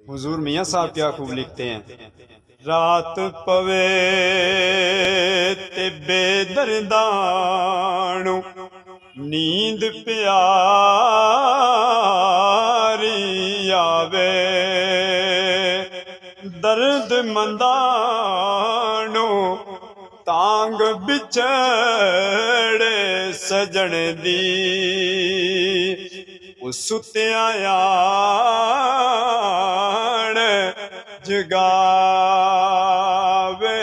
हुजूर मियाँ साहब क्या खूब लिखते हैं, रात पवे ते बेदर्दाणु नींद प्यारी आवे, दर्द मंदाणु तांग बिछड़े सजन दी, सुत्या याण जगावे,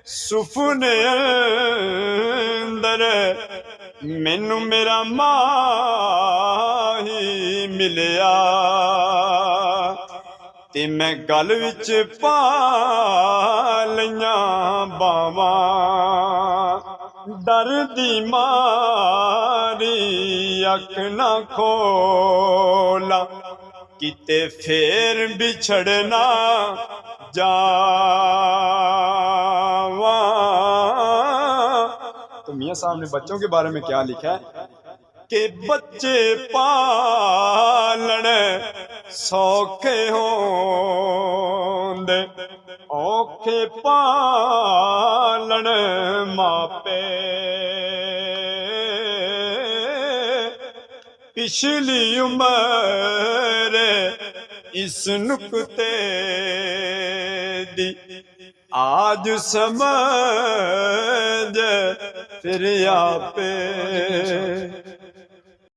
सुफने अंदर मैनू मेरा माही मिलिया, ते मैं गल विच पा लईयां बावां, डर दी मारी अख ना खोला, किते फेर बिछड़ना जावा। तो मियाँ साहब ने बच्चों के बारे में क्या लिखा है कि बच्चे पालन सौखे होंदे, औखे पालन मापे, पिछली उम्र इस नुक्ते दी आज समझ फिर आपे।